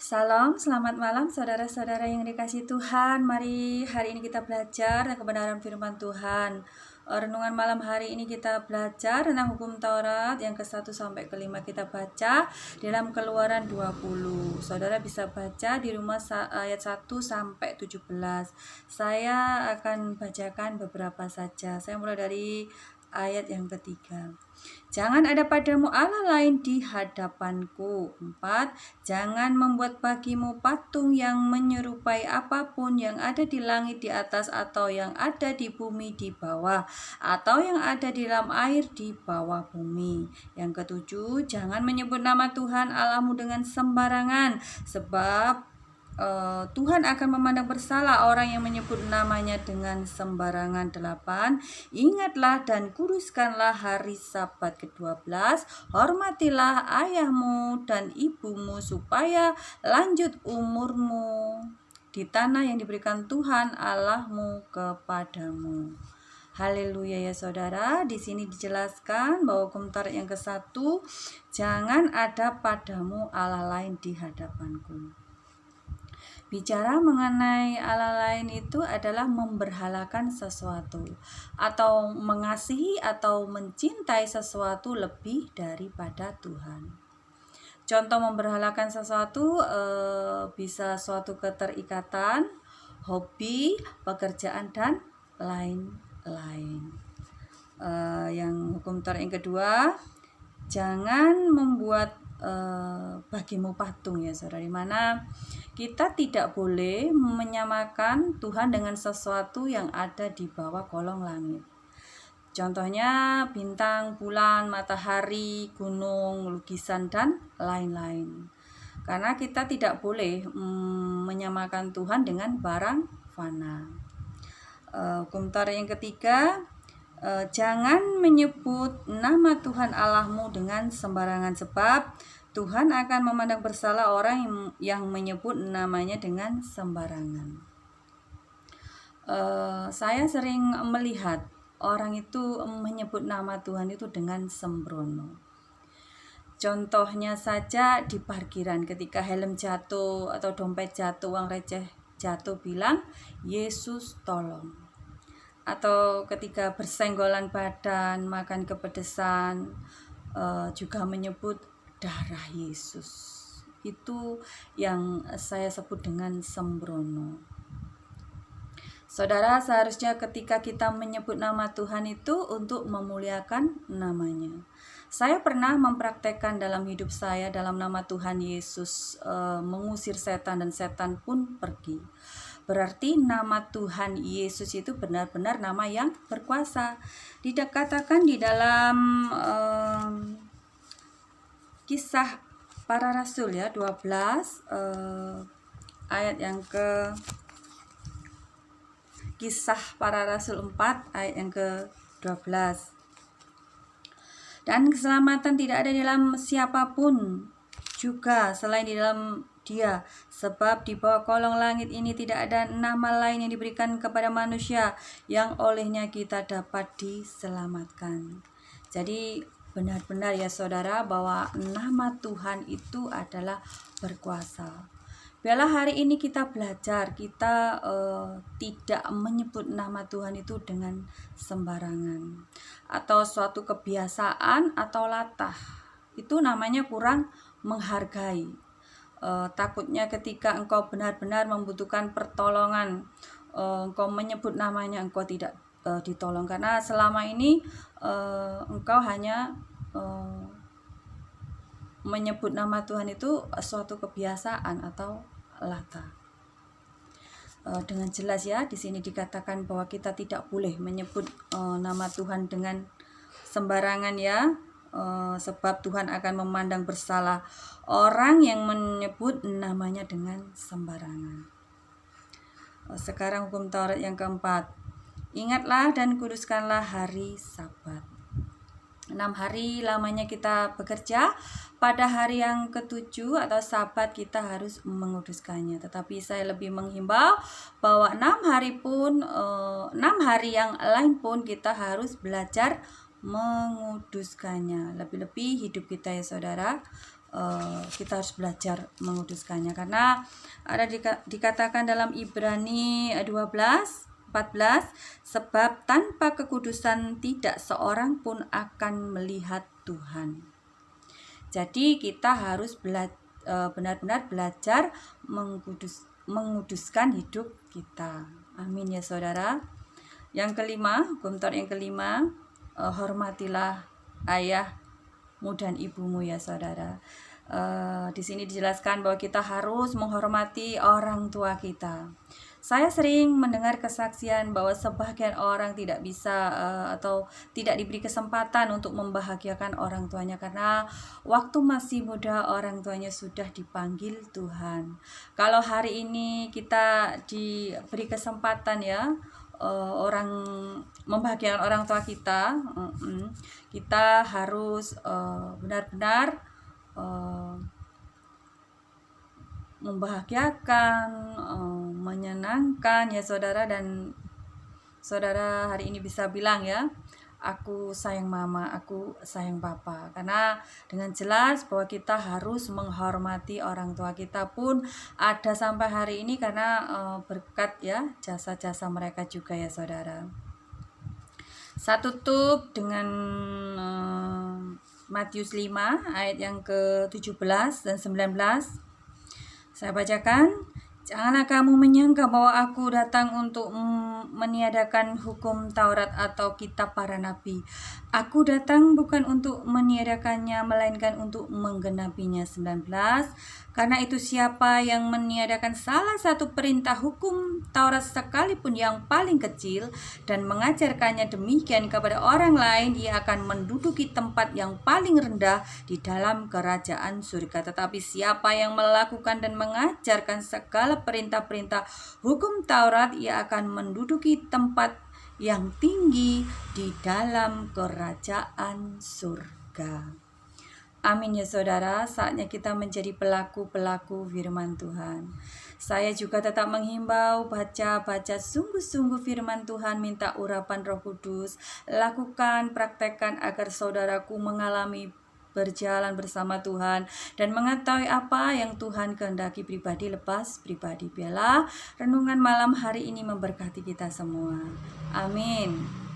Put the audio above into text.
Salam, selamat malam saudara-saudara yang dikasihi Tuhan. Mari hari ini kita belajar kebenaran firman Tuhan. Renungan malam hari ini kita belajar tentang hukum Taurat yang ke-1 sampai ke-5 kita baca dalam Keluaran 20. Saudara bisa baca di rumah ayat 1 sampai 17. Saya akan bacakan beberapa saja. Saya mulai dari ayat yang ketiga. Jangan ada padamu Allah lain di hadapanku. 4. Jangan membuat bagimu patung yang menyerupai apapun yang ada di langit di atas, atau yang ada di bumi di bawah, atau yang ada di dalam air di bawah bumi. Yang ketujuh, jangan menyebut nama Tuhan Allahmu dengan sembarangan, sebab Tuhan akan memandang bersalah orang yang menyebut namanya dengan sembarangan. 8. Ingatlah dan kuduskanlah hari Sabat ke-12. Hormatilah ayahmu dan ibumu supaya lanjut umurmu di tanah yang diberikan Tuhan Allahmu kepadamu. Haleluya ya saudara. Di sini dijelaskan bahwa hukum Taurat yang ke-1, jangan ada padamu Allah lain di hadapanku. Bicara mengenai Allah lain itu adalah memberhalakan sesuatu atau mengasihi atau mencintai sesuatu lebih daripada Tuhan. Contoh memberhalakan sesuatu bisa suatu keterikatan, hobi, pekerjaan, dan lain-lain. Yang hukum Taurat yang kedua, jangan membuat bagimu patung ya saudara, dimana kita tidak boleh menyamakan Tuhan dengan sesuatu yang ada di bawah kolong langit. Contohnya bintang, bulan, matahari, gunung, lukisan, dan lain-lain. Karena kita tidak boleh menyamakan Tuhan dengan barang fana. Hukum Taurat yang ketiga, jangan menyebut nama Tuhan Allahmu dengan sembarangan, sebab Tuhan akan memandang bersalah orang yang menyebut namanya dengan sembarangan. Saya sering melihat orang itu menyebut nama Tuhan itu dengan sembrono. Contohnya saja di parkiran, ketika helm jatuh atau dompet jatuh, uang receh jatuh, bilang Yesus tolong. Atau ketika bersenggolan badan, makan kepedesan, juga menyebut darah Yesus. Itu yang saya sebut dengan sembrono. Saudara, seharusnya ketika kita menyebut nama Tuhan itu untuk memuliakan namanya. Saya pernah mempraktekkan dalam hidup saya dalam nama Tuhan Yesus, mengusir setan dan setan pun pergi. Berarti nama Tuhan Yesus itu benar-benar nama yang berkuasa. Dikatakan di dalam Kisah Para Rasul ya 12 ayat yang ke Kisah Para Rasul 4 ayat yang ke-12. Dan keselamatan tidak ada dalam siapapun juga selain di dalam Dia, sebab di bawah kolong langit ini tidak ada nama lain yang diberikan kepada manusia yang olehnya kita dapat diselamatkan. Jadi benar-benar ya saudara bahwa nama Tuhan itu adalah berkuasa. Biarlah hari ini kita belajar, kita tidak menyebut nama Tuhan itu dengan sembarangan atau suatu kebiasaan atau latah. Itu namanya kurang menghargai. Takutnya ketika engkau benar-benar membutuhkan pertolongan, engkau menyebut namanya, engkau tidak ditolong, karena selama ini engkau hanya menyebut nama Tuhan itu suatu kebiasaan atau latah. Dengan jelas ya, di sini dikatakan bahwa kita tidak boleh menyebut nama Tuhan dengan sembarangan ya, sebab Tuhan akan memandang bersalah orang yang menyebut namanya dengan sembarangan. Sekarang hukum Taurat yang keempat, ingatlah dan kuduskanlah hari Sabat. 6 hari lamanya kita bekerja, pada hari yang ke-7 atau Sabat kita harus menguduskannya. Tetapi saya lebih menghimbau bahwa 6 hari yang lain pun kita harus belajar menguduskannya. Lebih-lebih hidup kita ya saudara, kita harus belajar menguduskannya, karena ada dikatakan dalam Ibrani 12:14, sebab tanpa kekudusan tidak seorang pun akan melihat Tuhan. Jadi kita harus benar-benar belajar menguduskan hidup kita. Amin ya saudara. Yang kelima, hukum Taurat yang kelima, hormatilah ayahmu dan ibumu ya saudara. Di sini dijelaskan bahwa kita harus menghormati orang tua kita. Saya sering mendengar kesaksian bahwa sebagian orang tidak bisa atau tidak diberi kesempatan untuk membahagiakan orang tuanya karena waktu masih muda orang tuanya sudah dipanggil Tuhan. Kalau hari ini kita diberi kesempatan ya, orang membahagiakan orang tua kita, kita harus benar-benar membahagiakan, menyenangkan ya saudara. Dan saudara hari ini bisa bilang ya, aku sayang mama, aku sayang papa, karena dengan jelas bahwa kita harus menghormati orang tua kita pun ada sampai hari ini karena berkat ya jasa-jasa mereka juga ya saudara. Saya tutup dengan Matius 5 ayat yang ke-17 dan 19. Saya bacakan. Janganlah kamu menyangka bahwa aku datang untuk meniadakan hukum Taurat atau kitab para nabi. Aku datang bukan untuk meniadakannya, melainkan untuk menggenapinya. 19. Karena itu siapa yang meniadakan salah satu perintah hukum Taurat sekalipun yang paling kecil dan mengajarkannya demikian kepada orang lain, ia akan menduduki tempat yang paling rendah di dalam kerajaan surga. Tetapi siapa yang melakukan dan mengajarkan segala perintah-perintah hukum Taurat, ia akan menduduki tempat yang tinggi di dalam kerajaan surga. Amin ya saudara, saatnya kita menjadi pelaku-pelaku firman Tuhan. Saya juga tetap menghimbau baca sungguh-sungguh firman Tuhan, minta urapan Roh Kudus, lakukan, praktekkan agar saudaraku mengalami berjalan bersama Tuhan dan mengetahui apa yang Tuhan kehendaki pribadi lepas pribadi. Biarlah renungan malam hari ini memberkati kita semua. Amin.